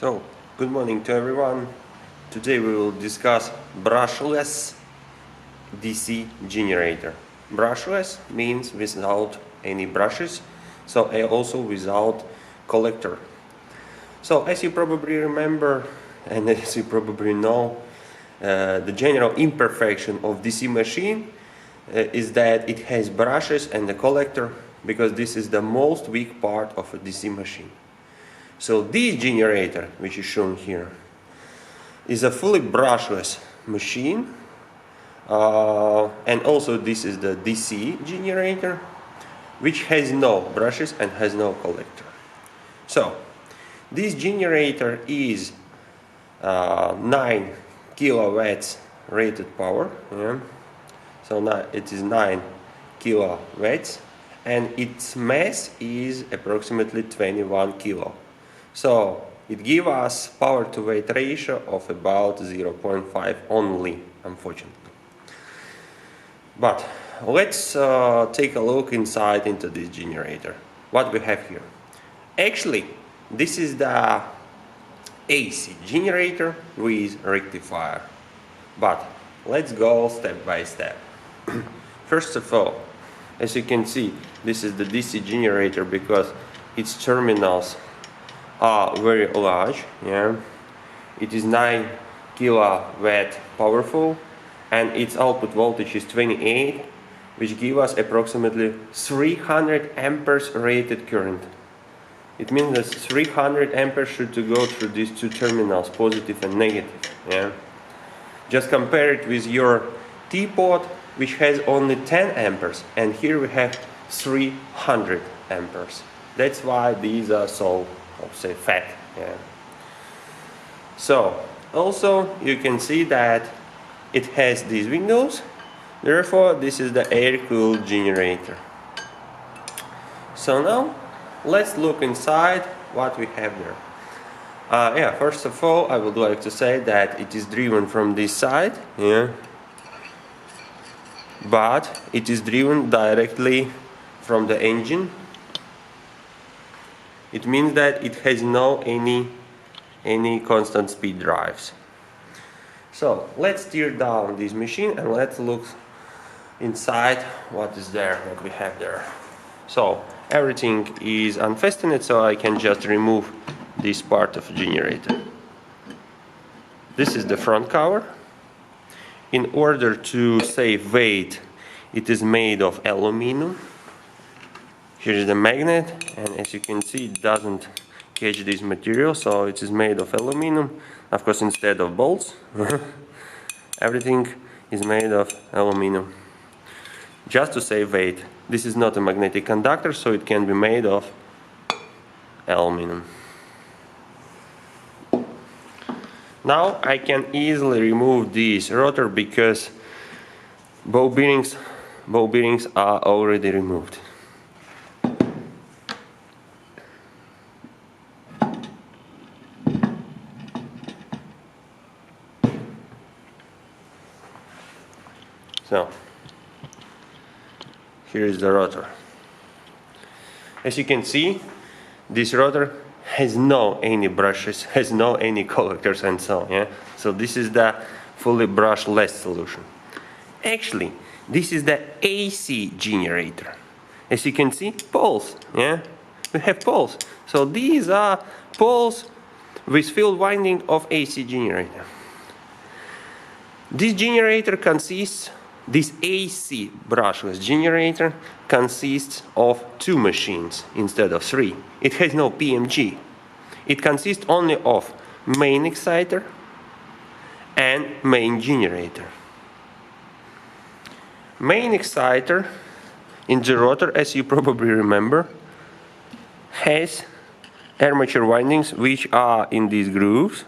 So, good morning to everyone. Today we will discuss brushless DC generator. Brushless means without any brushes, so also without collector. So, as you probably remember and as you probably know, the general imperfection of DC machine is that it has brushes and a collector, because this is the most weak part of a DC machine. So this generator, which is shown here, is a fully brushless machine, and also this is the DC generator, which has no brushes and has no collector. So this generator is 9 kilowatts rated power, so now it is 9 kilowatts, and its mass is approximately 21 kilo. So it gives us power to weight ratio of about 0.5 only, unfortunately. But let's take a look inside into this generator. What we have here? Actually, this is the AC generator with rectifier. But let's go step by step. First of all, as you can see, this is the DC generator because its terminals are very large. It is 9 kilowatt powerful, and its output voltage is 28, which gives us approximately 300 amperes rated current. It means that 300 amperes should to go through these two terminals, positive and negative. Just compare it with your teapot, which has only 10 amperes, and here we have 300 amperes. That's why these are so, say, fat. So also you can see that it has these windows, therefore this is the air-cooled generator. So now let's look inside what we have there. First of all, I would like to say that it is driven from this side, but it is driven directly from the engine. It means that it has no any constant speed drives. So let's tear down this machine and let's look inside what is there, what we have there. So everything is unfastened, so I can just remove this part of the generator. This is the front cover. In order to save weight, it is made of aluminum. Here is the magnet, and as you can see, it doesn't catch this material, so it is made of aluminum. Of course, instead of bolts, everything is made of aluminum, just to save weight. This is not a magnetic conductor, so it can be made of aluminum. Now I can easily remove this rotor because ball bearings are already removed. So here is the rotor. As you can see, this rotor has no any brushes, has no any collectors and so on. So this is the fully brushless solution. Actually, this is the AC generator. As you can see, poles. We have poles. So these are poles with field winding of AC generator. This generator consists, this AC brushless generator consists of 2 machines instead of 3. It has no PMG. It consists only of main exciter and main generator. Main exciter in the rotor, as you probably remember, has armature windings which are in these grooves,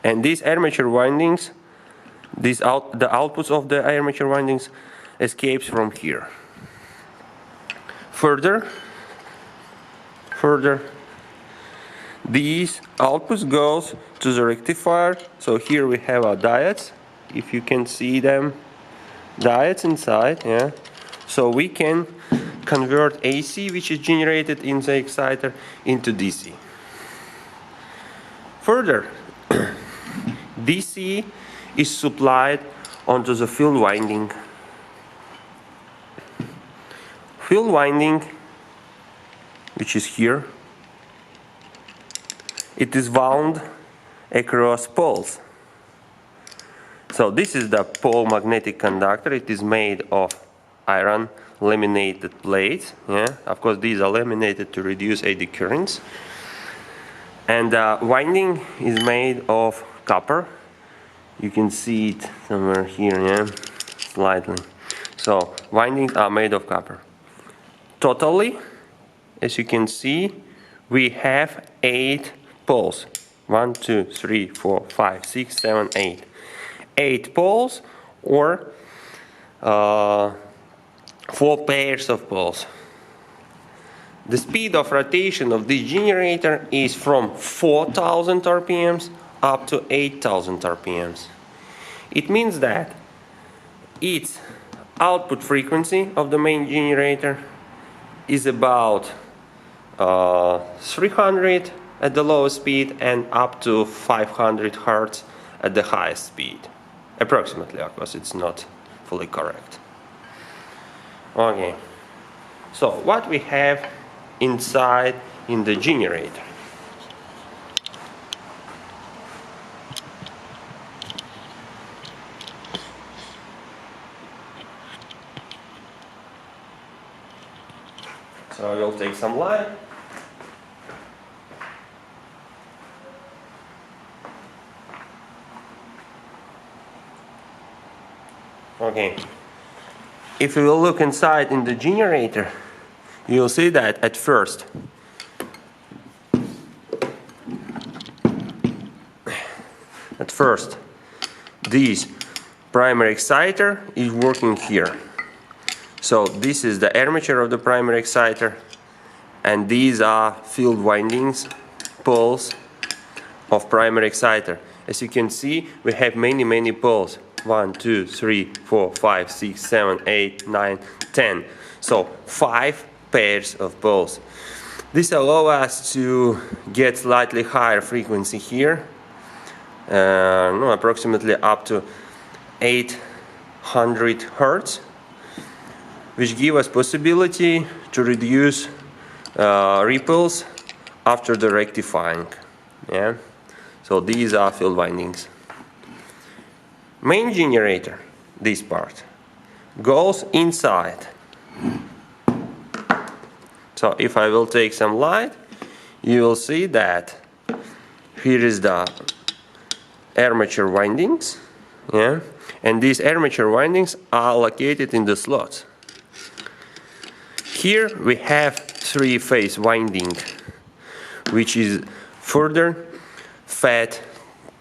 and these armature windings, the outputs of the armature windings escapes from here. Further, these outputs goes to the rectifier. So here we have our diodes, if you can see them, diodes inside. So we can convert AC, which is generated in the exciter, into DC. Further, DC is supplied onto the field winding. Field winding, which is here, it is wound across poles. So this is the pole magnetic conductor. It is made of iron laminated plates. Yeah, of course these are laminated to reduce eddy currents. And the winding is made of copper. You can see it somewhere here, yeah, slightly. So windings are made of copper. Totally, as you can see, we have 8 poles. 1, 2, 3, 4, 5, 6, 7, 8. 8 poles, or 4 pairs of poles. The speed of rotation of this generator is from 4,000 RPMs up to 8,000 RPMs. It means that its output frequency of the main generator is about 300 at the lowest speed and up to 500 Hz at the highest speed. Approximately, of course, it's not fully correct. Okay, so what we have inside in the generator. So I will take some light. Okay, if you will look inside in the generator, you will see that at first this primary exciter is working here. So this is the armature of the primary exciter, and these are field windings, poles of primary exciter. As you can see, we have many poles. 1, 2, 3, 4, 5, 6, 7, 8, 9, 10. So 5 pairs of poles. This allows us to get slightly higher frequency here, approximately up to 800 Hz, which give us possibility to reduce ripples after the rectifying. Yeah, so these are field windings. Main generator, this part, goes inside. So if I will take some light, you will see that here is the armature windings, yeah, and these armature windings are located in the slots. Here we have 3-phase winding, which is further fed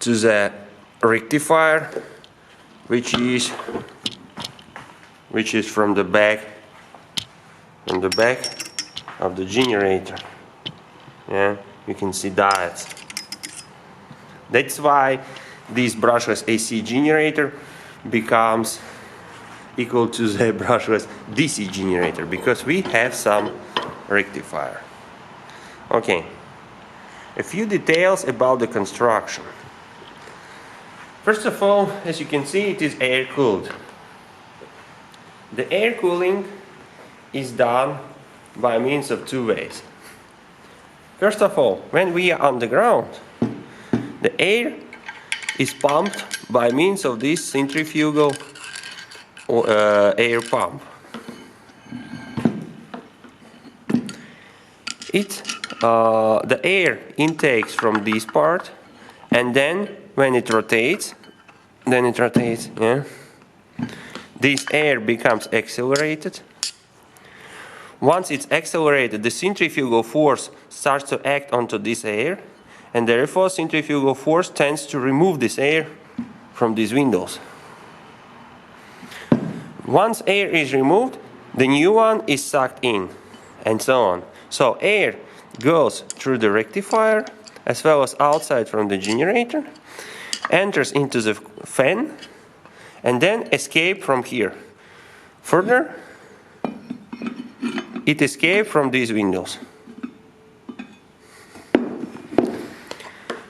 to the rectifier, which is from the back of the generator. Yeah, you can see that. That's why this brushless AC generator becomes equal to the brushless DC generator, because we have some rectifier. Okay, a few details about the construction. First of all, as you can see, it is air cooled. The air cooling is done by means of 2 ways. First of all, when we are on the ground, the air is pumped by means of this centrifugal air pump. The air intakes from this part, and then when it rotates, yeah, this air becomes accelerated. Once it's accelerated, the centrifugal force starts to act onto this air, and therefore centrifugal force tends to remove this air from these windows. Once air is removed, the new one is sucked in, and so on. So air goes through the rectifier as well as outside from the generator, enters into the fan, and then escapes from here. Further, it escapes from these windows.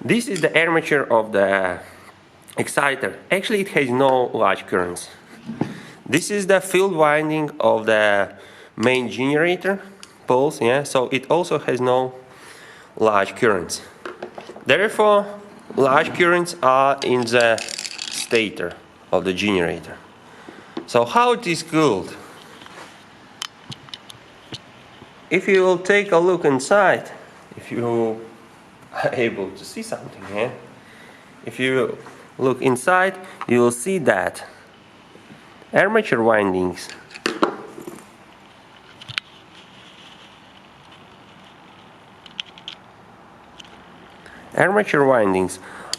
This is the armature of the exciter. Actually, it has no large currents. This is the field winding of the main generator poles, yeah, so it also has no large currents. Therefore, large currents are in the stator of the generator. So how it is cooled? If you will take a look inside, if you are able to see something here, if you look inside, you will see that armature windings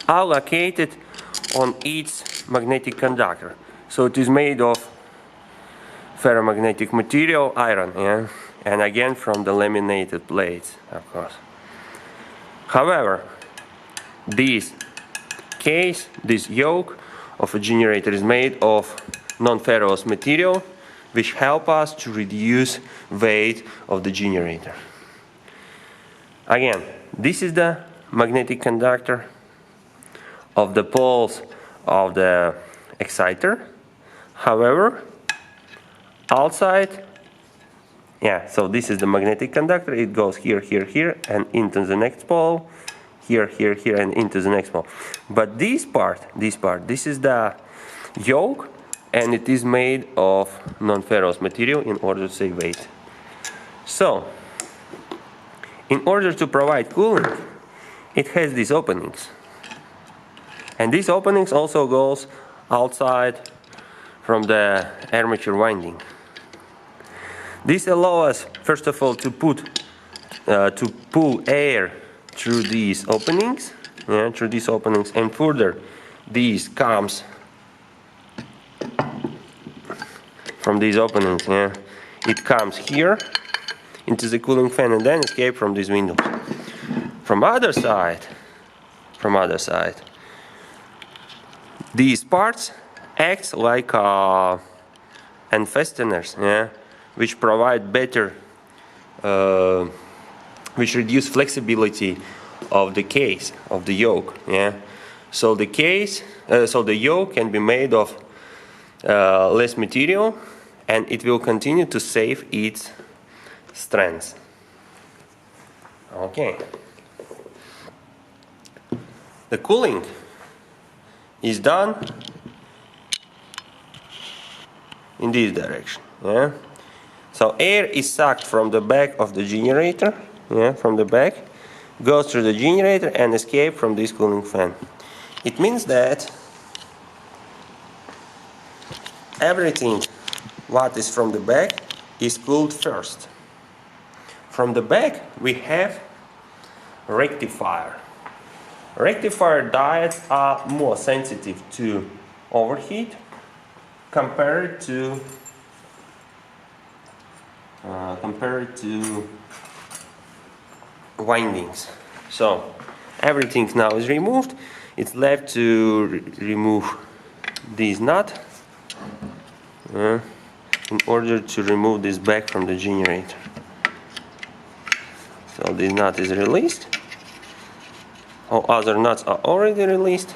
are located on each magnetic conductor. So it is made of ferromagnetic material, iron, yeah? And again from the laminated plates, of course. However, this case, this yoke of a generator is made of non-ferrous material, which help us to reduce weight of the generator. Again, this is the magnetic conductor of the poles of the exciter. However, outside, yeah, so this is the magnetic conductor. It goes here, here, here, and into the next pole, here, here, here, and into the next pole. But this part, this is the yoke, and it is made of non-ferrous material in order to save weight. So, in order to provide cooling, it has these openings. And these openings also goes outside from the armature winding. This allows us, first of all, to pull air through these openings, yeah, and further, these comes from these openings. Yeah, it comes here into the cooling fan and then escape from these windows. From other side, these parts act like end fasteners, yeah, which provide better, which reduce flexibility of the case, of the yoke, yeah. So the case, so the yoke can be made of less material, and it will continue to save its strength. Okay. The cooling is done in this direction, yeah. So air is sucked from the back of the generator, yeah, from the back, goes through the generator and escape from this cooling fan. It means that everything what is from the back is cooled first. From the back we have rectifier. Rectifier diodes are more sensitive to overheat compared to windings. So everything now is removed. It's left to remove this nut in order to remove this back from the generator. So this nut is released. All other nuts are already released,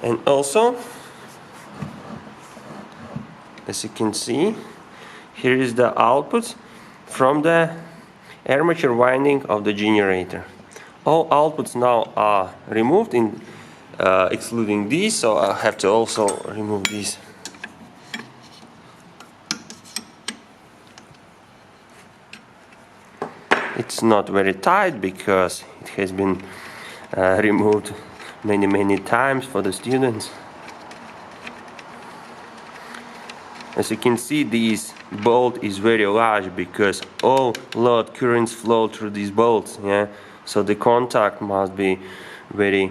and also, as you can see, here is the output from the armature winding of the generator. All outputs now are removed, excluding these, so I have to also remove these. It's not very tight because it has been removed many times for the students. As you can see, this bolt is very large because all load currents flow through these bolts, yeah. So the contact must be very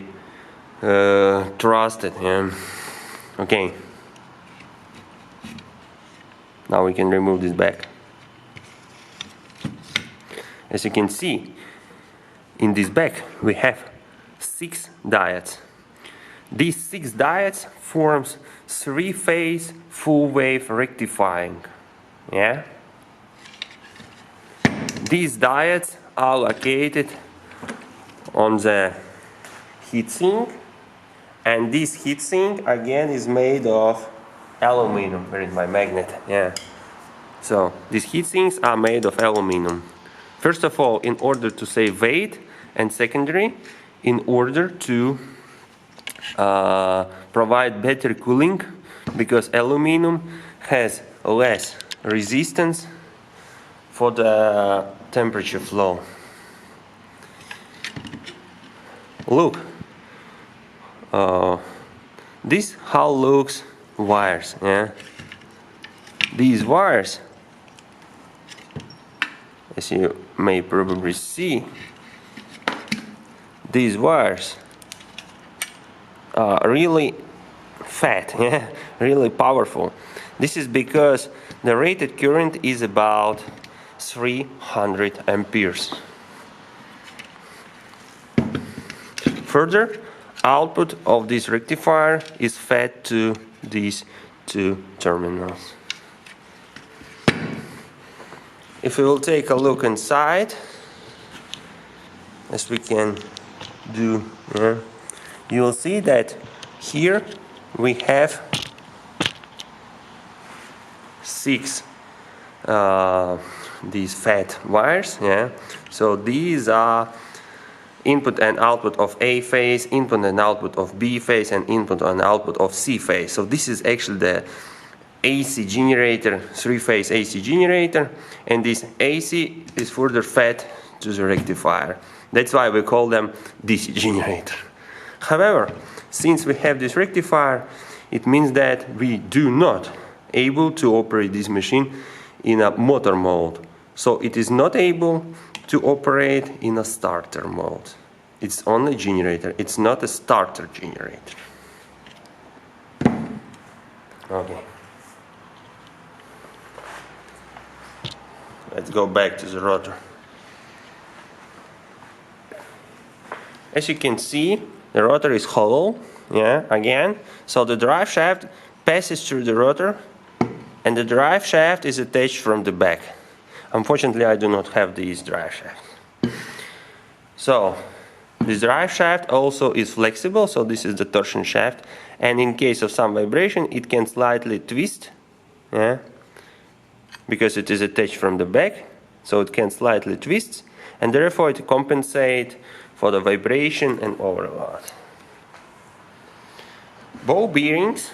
trusted, yeah. Okay. Now we can remove this back. As you can see, in this back we have 6 diodes. These 6 diodes forms 3-phase full wave rectifying. Yeah. These diodes are located on the heatsink, and this heatsink again is made of aluminum. Where is my magnet? Yeah. So these heatsinks are made of aluminum. First of all, in order to save weight, and secondary, in order to provide better cooling, because aluminum has less resistance for the temperature flow. Look, this how looks wires. Yeah, these wires, as you may probably see, these wires are really fat, yeah, really powerful. This is because the rated current is about 300 amperes. Further, output of this rectifier is fed to these two terminals. If we will take a look inside, as we can do, you will see that here we have 6 these fat wires. Yeah, so these are input and output of A phase, input and output of B phase, and input and output of C phase. So this is actually the AC generator, 3-phase AC generator, and this AC is further fed to the rectifier. That's why we call them DC generator. However, since we have this rectifier, it means that we do not able to operate this machine in a motor mode. So it is not able to operate in a starter mode. It's only generator. It's not a starter generator. Okay. Let's go back to the rotor. As you can see, the rotor is hollow, yeah, again. So the drive shaft passes through the rotor, and the drive shaft is attached from the back. Unfortunately, I do not have these drive shafts. So this drive shaft also is flexible, so this is the torsion shaft, and in case of some vibration it can slightly twist, yeah, because it is attached from the back, so it can slightly twist, and therefore it compensates for the vibration and overload. Ball bearings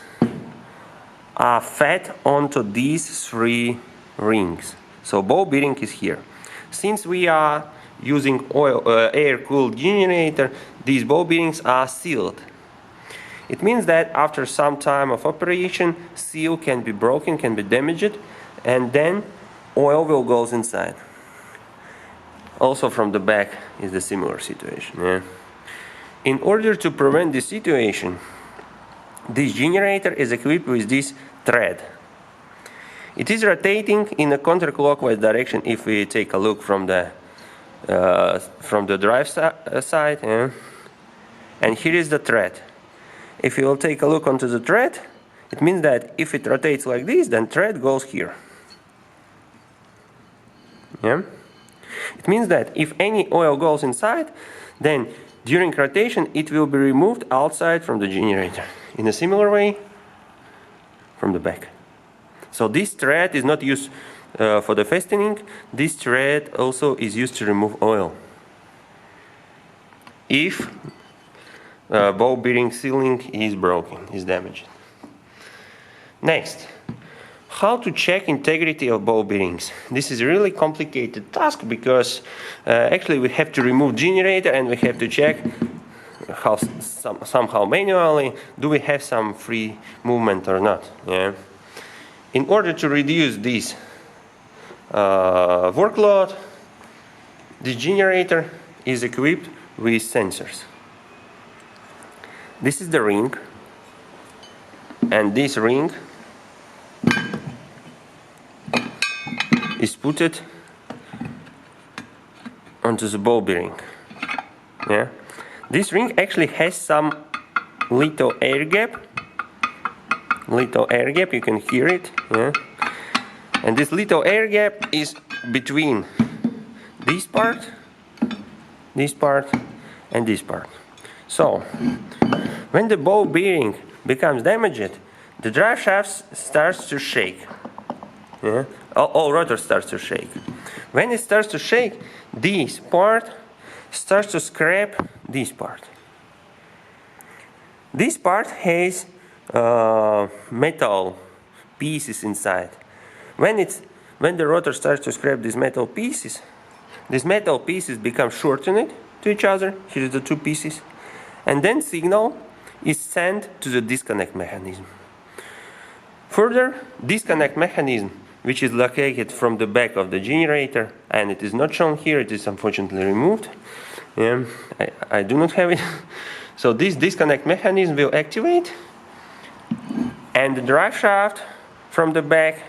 are fed onto these 3 rings. So ball bearing is here. Since we are using air-cooled generator, these ball bearings are sealed. It means that after some time of operation, seal can be broken, can be damaged, and then oil will go inside. Also from the back is the similar situation. Yeah? In order to prevent this situation, this generator is equipped with this thread. It is rotating in a counterclockwise direction if we take a look from the drive side. Yeah? And here is the thread. If you will take a look onto the thread, it means that if it rotates like this, then thread goes here. Yeah? It means that if any oil goes inside, then during rotation it will be removed outside from the generator. In a similar way, from the back. So this thread is not used for the fastening. This thread also is used to remove oil. If ball bearing sealing is broken, is damaged. Next, how to check integrity of ball bearings. This is a really complicated task because actually we have to remove generator and we have to check how somehow manually do we have some free movement or not. Yeah. In order to reduce this workload, the generator is equipped with sensors. This is the ring, and this ring is put onto the ball bearing. Yeah. This ring actually has some little air gap. You can hear it. Yeah. And this little air gap is between this part, and this part. So, when the ball bearing becomes damaged, the drive shaft starts to shake. Yeah? All rotor starts to shake. When it starts to shake, this part starts to scrape this part. This part has metal pieces inside. When the rotor starts to scrape these metal pieces become shortened to each other. Here's the two pieces, and then signal is sent to the disconnect mechanism. Further, disconnect mechanism, which is located from the back of the generator, and it is not shown here, it is unfortunately removed. I do not have it. So this disconnect mechanism will activate, and the drive shaft from the back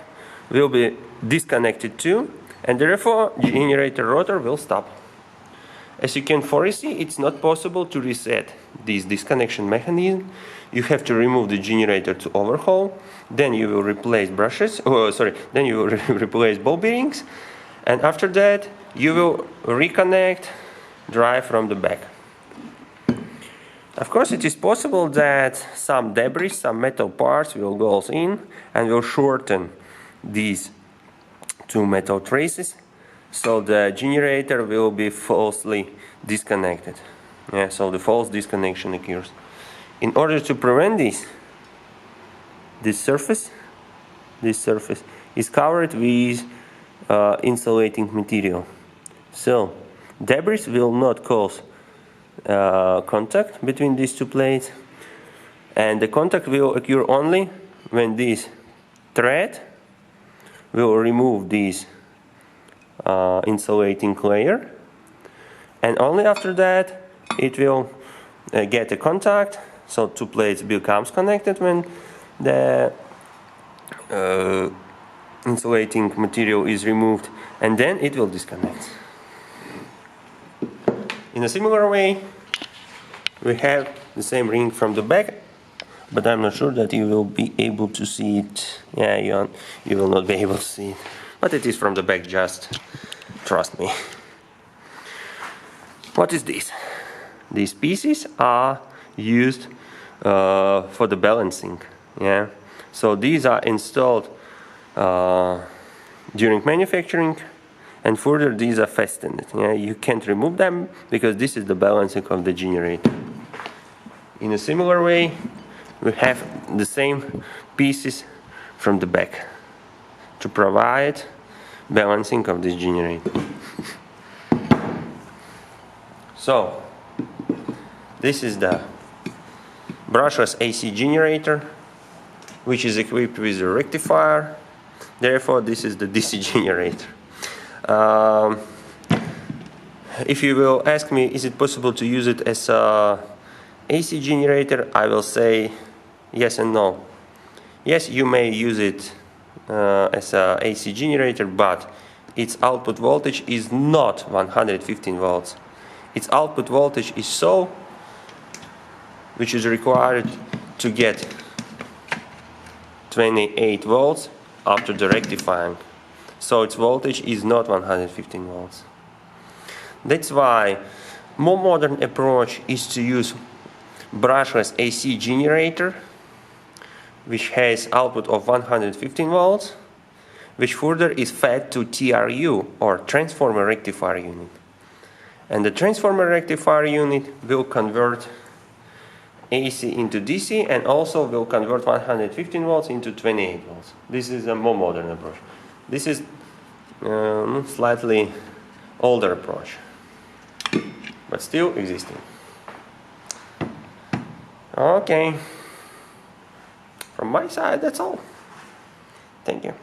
will be disconnected too, and therefore generator rotor will stop. As you can foresee, it's not possible to reset this disconnection mechanism. You have to remove the generator to overhaul, then you will replace then you will replace ball bearings, and after that you will reconnect drive from the back. Of course, it is possible that some debris, some metal parts will go in and will shorten these two metal traces, so the generator will be falsely disconnected. Yeah, so the false disconnection occurs. In order to prevent this surface is covered with insulating material. So debris will not cause contact between these two plates, and the contact will occur only when this thread will remove this insulating layer, and only after that it will get a contact, so two plates becomes connected when the insulating material is removed, and then it will disconnect. In a similar way, we have the same ring from the back, but I'm not sure that you will be able to see it. Yeah, you will not be able to see it, but it is from the back, just trust me. What is this? These pieces are used for the balancing. Yeah, so these are installed during manufacturing, and further these are fastened. Yeah, you can't remove them because this is the balancing of the generator. In a similar way, we have the same pieces from the back to provide balancing of this generator. So this is the brushless AC generator, which is equipped with a rectifier. Therefore, this is the DC generator. If you will ask me, is it possible to use it as a AC generator, I will say yes and no. Yes, you may use it as a AC generator, but its output voltage is not 115 volts. Its output voltage is so, which is required to get 28 volts after the rectifying. So its voltage is not 115 volts. That's why more modern approach is to use brushless AC generator, which has output of 115 volts, which further is fed to TRU, or transformer rectifier unit. And the transformer rectifier unit will convert AC into DC, and also will convert 115 volts into 28 volts. This is a more modern approach. This is slightly older approach, but still existing. Okay, from my side, that's all. Thank you.